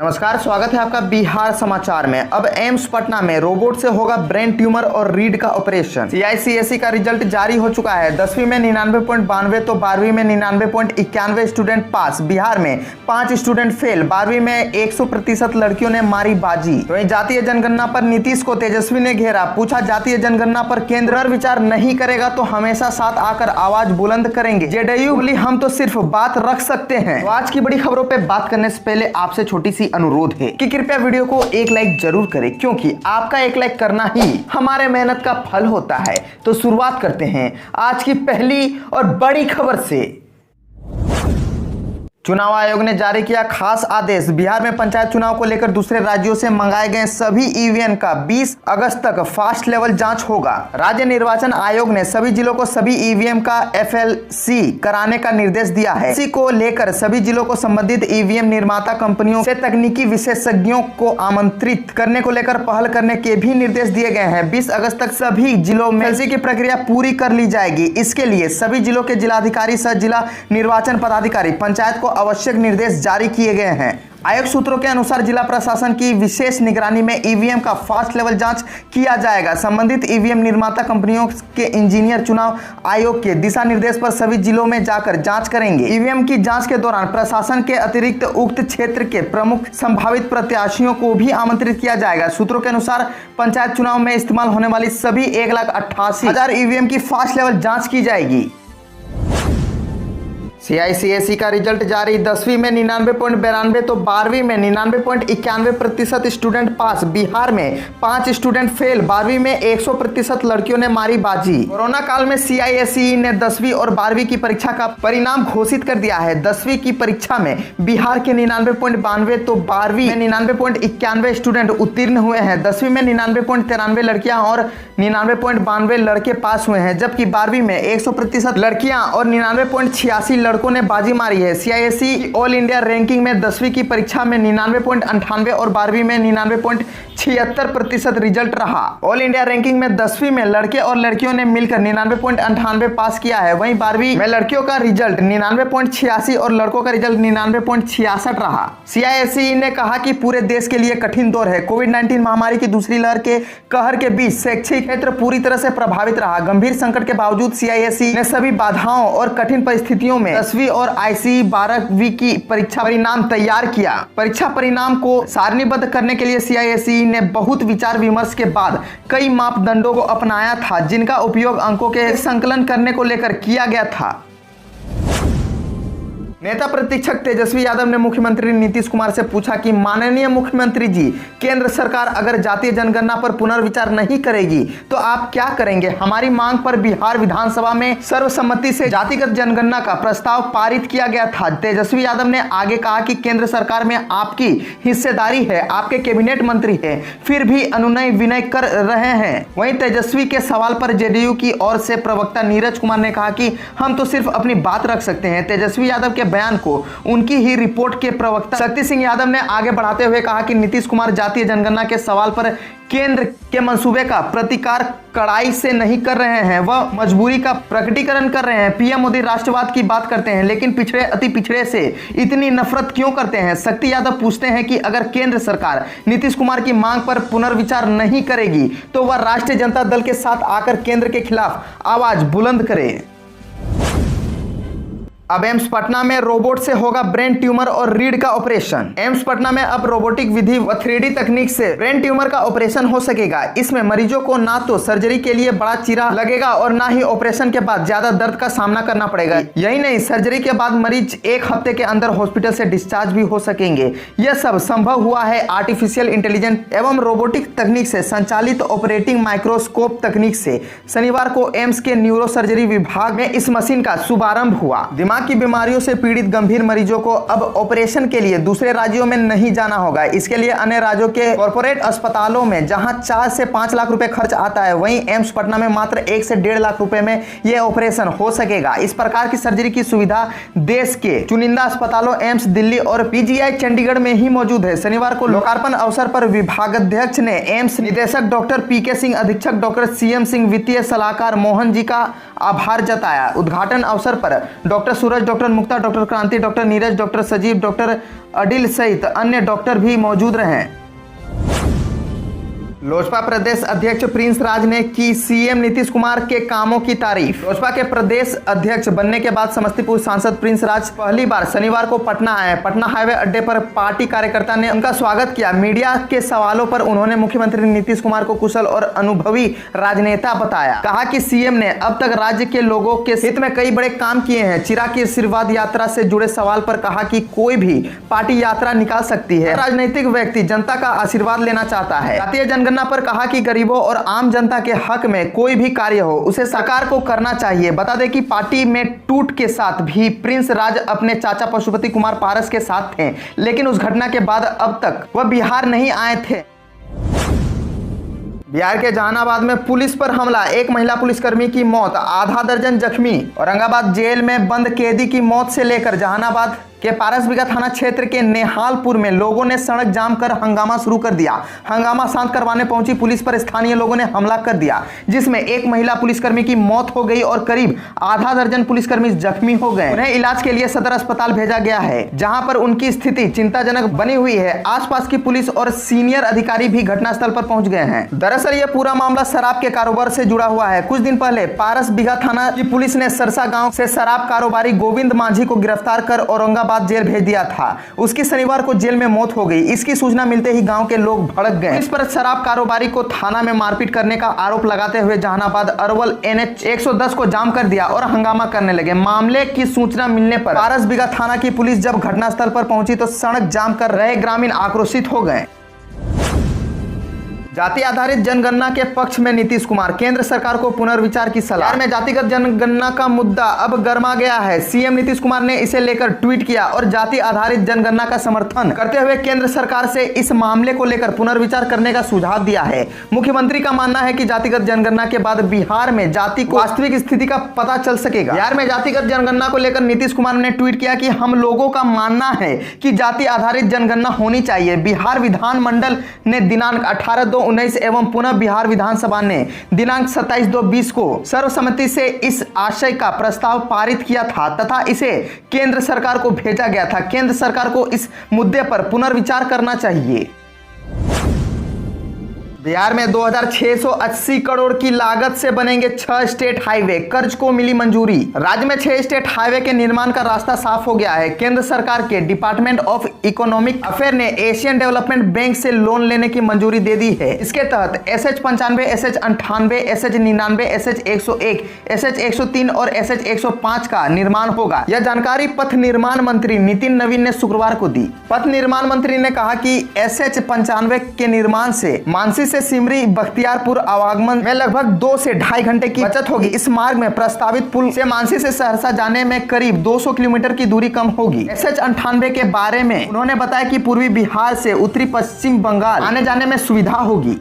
नमस्कार, स्वागत है आपका बिहार समाचार में। अब एम्स पटना में रोबोट से होगा ब्रेन ट्यूमर और रीढ़ का ऑपरेशन। CICSE का रिजल्ट जारी हो चुका है। 10वीं में 99.92 तो 12वीं में 99.91 स्टूडेंट पास। बिहार में 5 स्टूडेंट फेल। 12वीं में 100% लड़कियों ने मारी बाजी। वहीं जातीय जनगणना पर नीतीश को तेजस्वी ने घेरा। पूछा, जातीय जनगणना पर केंद्र विचार नहीं करेगा तो हमेशा साथ आकर आवाज बुलंद करेंगे। जेडीयू बोली, हम तो सिर्फ बात रख सकते हैं। तो आज की बड़ी खबरों पर बात करने से पहले आपसे छोटी सी अनुरोध है कि कृपया वीडियो को एक लाइक जरूर करें, क्योंकि आपका एक लाइक करना ही हमारे मेहनत का फल होता है। तो शुरुआत करते हैं आज की पहली और बड़ी खबर से। चुनाव आयोग ने जारी किया खास आदेश। बिहार में पंचायत चुनाव को लेकर दूसरे राज्यों से मंगाए गए सभी ईवीएम का 20 अगस्त तक फास्ट लेवल जांच होगा। राज्य निर्वाचन आयोग ने सभी जिलों को सभी ईवीएम का FLC कराने का निर्देश दिया है। इसी को लेकर सभी जिलों को संबंधित ईवीएम निर्माता कंपनियों से तकनीकी विशेषज्ञों को आमंत्रित करने को लेकर पहल करने के भी निर्देश दिए गए हैं। 20 अगस्त तक सभी जिलों में FLC की प्रक्रिया पूरी कर ली जाएगी। इसके लिए सभी जिलों के जिलाधिकारी सह जिला निर्वाचन पदाधिकारी पंचायत को आवश्यक निर्देश जारी किए गए हैं। आयोग सूत्रों के अनुसार जिला प्रशासन की विशेष निगरानी में ईवीएम का फास्ट लेवल जांच किया जाएगा। संबंधित ईवीएम निर्माता कंपनियों के इंजीनियर चुनाव आयोग के दिशा निर्देश पर सभी जिलों में जाकर जांच करेंगे। ईवीएम की जांच के दौरान प्रशासन के अतिरिक्त उक्त क्षेत्र के प्रमुख संभावित प्रत्याशियों को भी आमंत्रित किया जाएगा। सूत्रों के अनुसार पंचायत चुनाव में इस्तेमाल होने वाली सभी 1,88,000 ईवीएम की फास्ट लेवल जांच की जाएगी। CICSE का रिजल्ट जारी। 10वीं में 99.92 तो 12वीं में 99.91% स्टूडेंट पास। बिहार में 5 स्टूडेंट फेल। 12वीं में 100% लड़कियों ने मारी बाजी। कोरोना काल में CISE ने 10वीं और 12वीं की परीक्षा का परिणाम घोषित कर दिया है। 10वीं की परीक्षा में बिहार के 99.92 तो 12वीं में 99.91 स्टूडेंट उत्तीर्ण हुए हैं। 10वीं में 99.93 लड़कियां और 99.92 लड़के पास हुए हैं, जबकि 12वीं में 100% लड़कियां और 99.86 लड़कों ने बाजी मारी है। CISE ऑल इंडिया रैंकिंग में 10वीं की परीक्षा में 99.98 और 12वीं में 99.76% रिजल्ट रहा। ऑल इंडिया रैंकिंग में 10वीं में लड़के और लड़कियों ने मिलकर 99.98 पास किया है। वहीं 12वीं में लड़कियों का रिजल्ट 99.86 और लड़कों का रिजल्ट 99.66 रहा। CISE ने कहा कि पूरे देश के लिए कठिन दौर है। कोविड-19 महामारी की दूसरी लहर के कहर के बीच शैक्षिक क्षेत्र पूरी तरह से प्रभावित रहा। गंभीर संकट के बावजूद CISE ने सभी बाधाओं और कठिन परिस्थितियों में 10वीं और ICE 12वीं की परीक्षा परिणाम तैयार किया। परीक्षा परिणाम को सारणीबद्ध करने के लिए CISE ने बहुत विचार विमर्श के बाद कई मापदंडों को अपनाया था, जिनका उपयोग अंकों के संकलन करने को लेकर किया गया था। नेता प्रतिपक्ष तेजस्वी यादव ने मुख्यमंत्री नीतीश कुमार से पूछा कि माननीय मुख्यमंत्री जी, केंद्र सरकार अगर जातीय जनगणना पर पुनर्विचार नहीं करेगी तो आप क्या करेंगे? हमारी मांग पर बिहार विधानसभा में सर्वसम्मति से जातिगत जनगणना का प्रस्ताव पारित किया गया था। तेजस्वी यादव ने आगे कहा कि केंद्र सरकार में आपकी हिस्सेदारी है, आपके कैबिनेट मंत्री है, फिर भी अनुनय विनय कर रहे हैं। वहीं तेजस्वी के सवाल पर जेडीयू की ओर से प्रवक्ता नीरज कुमार ने कहा कि हम तो सिर्फ अपनी बात रख सकते हैं। तेजस्वी यादव के बयान को उनकी ही रिपोर्ट के प्रवक्ता शक्ति सिंह यादव ने आगे बढ़ाते हुए कहा कि नीतीश कुमार जातीय जनगणना के सवाल पर केंद्र के मंसूबे का प्रतिकार कड़ाई से नहीं कर रहे हैं, वह मजबूरी का प्रकटीकरण कर रहे हैं। पीएम मोदी राष्ट्रवाद की बात करते हैं, लेकिन पिछड़े अति पिछड़े से इतनी नफरत क्यों करते हैं? शक्ति यादव पूछते हैं कि अगर केंद्र सरकार नीतीश कुमार की मांग पर पुनर्विचार नहीं करेगी तो वह राष्ट्रीय जनता दल के साथ आकर केंद्र के खिलाफ आवाज बुलंद करे। अब एम्स पटना में रोबोट से होगा ब्रेन ट्यूमर और रीढ़ का ऑपरेशन। एम्स पटना में अब रोबोटिक विधि व 3D तकनीक से ब्रेन ट्यूमर का ऑपरेशन हो सकेगा। इसमें मरीजों को ना तो सर्जरी के लिए बड़ा चीरा लगेगा और ना ही ऑपरेशन के बाद ज्यादा दर्द का सामना करना पड़ेगा। यही नहीं, सर्जरी के बाद मरीज 1 हफ्ते के अंदर हॉस्पिटल से डिस्चार्ज भी हो सकेंगे। यह सब संभव हुआ है आर्टिफिशियल इंटेलिजेंस एवं रोबोटिक तकनीक से संचालित ऑपरेटिंग माइक्रोस्कोप तकनीक से। शनिवार को एम्स के न्यूरो सर्जरी विभाग में इस मशीन का शुभारंभ हुआ। दिमाग की बीमारियों से पीड़ित गंभीर मरीजों को अब ऑपरेशन के लिए दूसरे राज्यों में नहीं जाना होगा। इसके लिए अन्य राज्यों के कॉर्पोरेट अस्पतालों में जहां 4 से 5 लाख रुपए खर्च आता है, वहीं एम्स पटना में मात्र 1 से 1.5 लाख रुपए में यह ऑपरेशन हो सकेगा। इस प्रकार की सर्जरी की सुविधा देश के चुनिंदा अस्पतालों एम्स दिल्ली और PGI चंडीगढ़ में ही मौजूद है। शनिवार को लोकार्पण अवसर पर विभागाध्यक्ष ने एम्स निदेशक डॉक्टर PK सिंह, अधीक्षक डॉक्टर CM सिंह, वित्तीय सलाहकार मोहन जी का आभार जताया। उद्घाटन अवसर पर डॉक्टर सूरज, डॉक्टर मुक्ता, डॉक्टर क्रांति, डॉक्टर नीरज, डॉक्टर सजीव, डॉक्टर अडिल सहित अन्य डॉक्टर भी मौजूद रहे। लोजपा प्रदेश अध्यक्ष प्रिंस राज ने की सीएम नीतीश कुमार के कामों की तारीफ। लोजपा के प्रदेश अध्यक्ष बनने के बाद समस्तीपुर सांसद प्रिंस राज पहली बार शनिवार को पटना आए। पटना हाईवे अड्डे पर पार्टी कार्यकर्ता ने उनका स्वागत किया। मीडिया के सवालों पर उन्होंने मुख्यमंत्री नीतीश कुमार को कुशल और अनुभवी राजनेता बताया। कहा कि सीएम ने अब तक राज्य के लोगों के हित में कई बड़े काम किए हैं। चिराग की आशीर्वाद यात्रा से जुड़े सवाल पर कहा कि कोई भी पार्टी यात्रा निकाल सकती है। राजनीतिक व्यक्ति जनता का आशीर्वाद लेना चाहता है। जातीय जनगणना पर कहा कि गरीबों और आम जनता के हक में कोई भी कार्य हो उसे सरकार को करना चाहिए। बता दें कि पार्टी में टूट के साथ भी प्रिंस राज अपने चाचा पशुपति कुमार पारस के साथ थे, लेकिन उस घटना के बाद अब तक वह बिहार नहीं आए थे। बिहार के जहानाबाद में पुलिस पर हमला, एक महिला पुलिसकर्मी की मौत, आधा दर्जन जख्मी। औरंगाबाद जेल में बंद कैदी की मौत से लेकर जहानाबाद के पारसबिगहा थाना क्षेत्र के नेहालपुर में लोगों ने सड़क जाम कर हंगामा शुरू कर दिया। हंगामा शांत करवाने पहुंची पुलिस पर स्थानीय लोगों ने हमला कर दिया, जिसमें एक महिला पुलिसकर्मी की मौत हो गई और करीब आधा दर्जन पुलिसकर्मी जख्मी हो गए। उन्हें इलाज के लिए सदर अस्पताल भेजा गया है, जहां पर उनकी स्थिति चिंताजनक बनी हुई है। आसपास की पुलिस और सीनियर अधिकारी भी घटनास्थल पर पहुंच गए हैं। दरअसल यह पूरा मामला शराब के कारोबार से जुड़ा हुआ है। कुछ दिन पहले पारसबिगहा थाना की पुलिस ने सरसा गाँव से शराब कारोबारी गोविंद मांझी को गिरफ्तार कर औरंगाबाद जेल भेज दिया था। उसकी शनिवार को जेल में मौत हो गई। इसकी सूचना मिलते ही गांव के लोग भड़क गए। इस पर शराब कारोबारी को थाना में मारपीट करने का आरोप लगाते हुए जहानाबाद अरवल NH 110 को जाम कर दिया और हंगामा करने लगे। मामले की सूचना मिलने पर पारसबिगहा थाना की पुलिस जब घटनास्थल पर पहुंची तो सड़क जाम कर रहे ग्रामीण आक्रोशित हो गए। जाति आधारित जनगणना के पक्ष में नीतीश कुमार, केंद्र सरकार को पुनर्विचार की सलाह। में जातिगत जनगणना का मुद्दा अब गर्मा गया है। सीएम नीतीश कुमार ने इसे लेकर ट्वीट किया और जाति आधारित जनगणना का समर्थन करते हुए केंद्र सरकार से इस मामले को लेकर पुनर्विचार करने का सुझाव दिया है। मुख्यमंत्री का मानना है कि जातिगत जनगणना के बाद बिहार में जाति को वास्तविक स्थिति का पता चल सकेगा। बिहार में जातिगत जनगणना को लेकर नीतीश कुमार ने ट्वीट किया कि हम लोगों का मानना है कि जाति आधारित जनगणना होनी चाहिए। बिहार विधानमंडल ने दिनांक 18/2/19 एवं पुनः बिहार विधानसभा ने दिनांक 27/2/20 को सर्वसम्मति से इस आशय का प्रस्ताव पारित किया था तथा इसे केंद्र सरकार को भेजा गया था। केंद्र सरकार को इस मुद्दे पर पुनर्विचार करना चाहिए। बिहार में 2680 करोड़ की लागत से बनेंगे 6 स्टेट हाईवे, कर्ज को मिली मंजूरी। राज्य में 6 स्टेट हाईवे के निर्माण का रास्ता साफ हो गया है। केंद्र सरकार के डिपार्टमेंट ऑफ इकोनॉमिक अफेयर ने एशियन डेवलपमेंट बैंक से लोन लेने की मंजूरी दे दी है। इसके तहत SH95, SH98, SH99, SH101, SH103 और SH105 का निर्माण होगा। यह जानकारी पथ निर्माण मंत्री नितिन नवीन ने शुक्रवार को दी। पथ निर्माण मंत्री ने कहा कि SH95 के निर्माण से मानसी से सिमरी बख्तियारपुर आवागमन में लगभग 2 से 2.5 घंटे की बचत होगी। इस मार्ग में प्रस्तावित पुल से मानसी से सहरसा जाने में करीब 200 किलोमीटर की दूरी कम होगी। SH98 के बारे में उन्होंने बताया कि पूर्वी बिहार से उत्तरी पश्चिम बंगाल आने जाने में सुविधा होगी।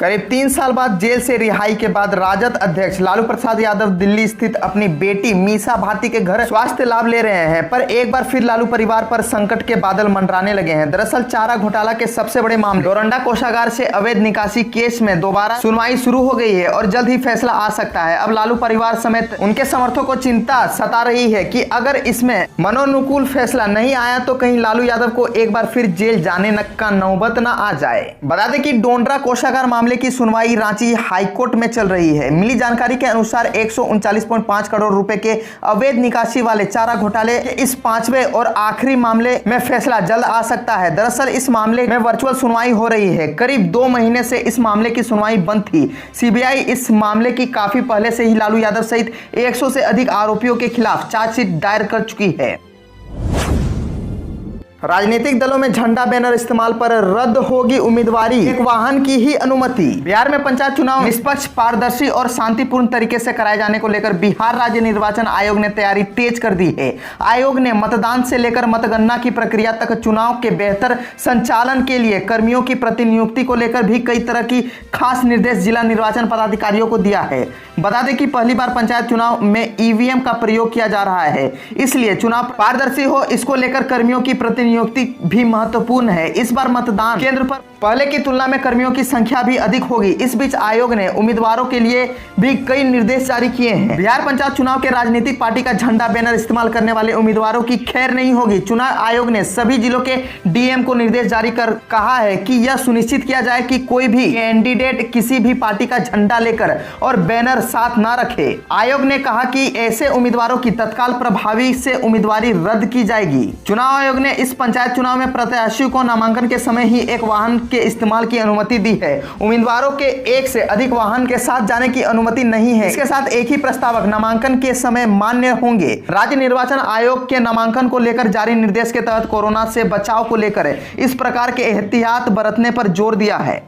करीब 3 साल बाद जेल से रिहाई के बाद राजद अध्यक्ष लालू प्रसाद यादव दिल्ली स्थित अपनी बेटी मीसा भारती के घर स्वास्थ्य लाभ ले रहे हैं, पर एक बार फिर लालू परिवार पर संकट के बादल मंडराने लगे हैं। दरअसल चारा घोटाला के सबसे बड़े मामले डोरंडा कोषागार से अवैध निकासी केस में दोबारा सुनवाई शुरू हो गई है और जल्द ही फैसला आ सकता है। अब लालू परिवार समेत उनके समर्थकों को चिंता सता रही है कि अगर इसमें मनोनुकूल फैसला नहीं आया तो कहीं लालू यादव को एक बार फिर जेल जाने का नौबत न आ जाए। बता दें कि डोरंडा कोषागार मामले की सुनवाई रांची हाईकोर्ट में चल रही है। मिली जानकारी के अनुसार 139.5 करोड़ रुपए के अवैध निकासी वाले चारा घोटाले के इस 5वें और आखिरी मामले में फैसला जल्द आ सकता है। दरअसल इस मामले में वर्चुअल सुनवाई हो रही है। करीब 2 महीने से इस मामले की सुनवाई बंद थी। सीबीआई इस मामले की काफी पहले से ही लालू यादव सहित 100 से अधिक आरोपियों के खिलाफ चार्जशीट दायर कर चुकी है। राजनीतिक दलों में झंडा बैनर इस्तेमाल पर रद्द होगी उम्मीदवारी, एक वाहन की ही अनुमति। बिहार में पंचायत चुनाव निष्पक्ष, पारदर्शी और शांतिपूर्ण तरीके से कराए जाने को लेकर बिहार राज्य निर्वाचन आयोग ने तैयारी तेज कर दी है। आयोग ने मतदान से लेकर मतगणना की प्रक्रिया तक चुनाव के बेहतर संचालन के लिए कर्मियों की प्रतिनियुक्ति को लेकर भी कई तरह की खास निर्देश जिला निर्वाचन पदाधिकारियों को दिया है। बता दें कि पहली बार पंचायत चुनाव में ईवीएम का प्रयोग किया जा रहा है, इसलिए चुनाव पारदर्शी हो इसको लेकर कर्मियों की प्रतिनियुक्ति नियुक्ति भी महत्वपूर्ण है। इस बार मतदान केंद्र पर पहले की तुलना में कर्मियों की संख्या भी अधिक होगी। इस बीच आयोग ने उम्मीदवारों के लिए भी कई निर्देश जारी किए हैं। बिहार पंचायत चुनाव के राजनीतिक पार्टी का झंडा बैनर इस्तेमाल करने वाले उम्मीदवारों की खैर नहीं होगी। चुनाव आयोग ने सभी जिलों के डीएम को निर्देश जारी कर कहा है कि यह सुनिश्चित किया जाए कि कोई भी कैंडिडेट किसी भी पार्टी का झंडा लेकर और बैनर साथ न रखे। आयोग ने कहा कि ऐसे उम्मीदवारों की तत्काल प्रभावी से उम्मीदवारी रद्द की जाएगी। चुनाव आयोग ने इस पंचायत चुनाव में प्रत्याशियों को नामांकन के समय ही एक वाहन के इस्तेमाल की अनुमति दी है। उम्मीदवारों के एक से अधिक वाहन के साथ जाने की अनुमति नहीं है। इसके साथ एक ही प्रस्तावक नामांकन के समय मान्य होंगे। राज्य निर्वाचन आयोग के नामांकन को लेकर जारी निर्देश के तहत कोरोना से बचाव को लेकर इस प्रकार के एहतियात बरतने पर जोर दिया है।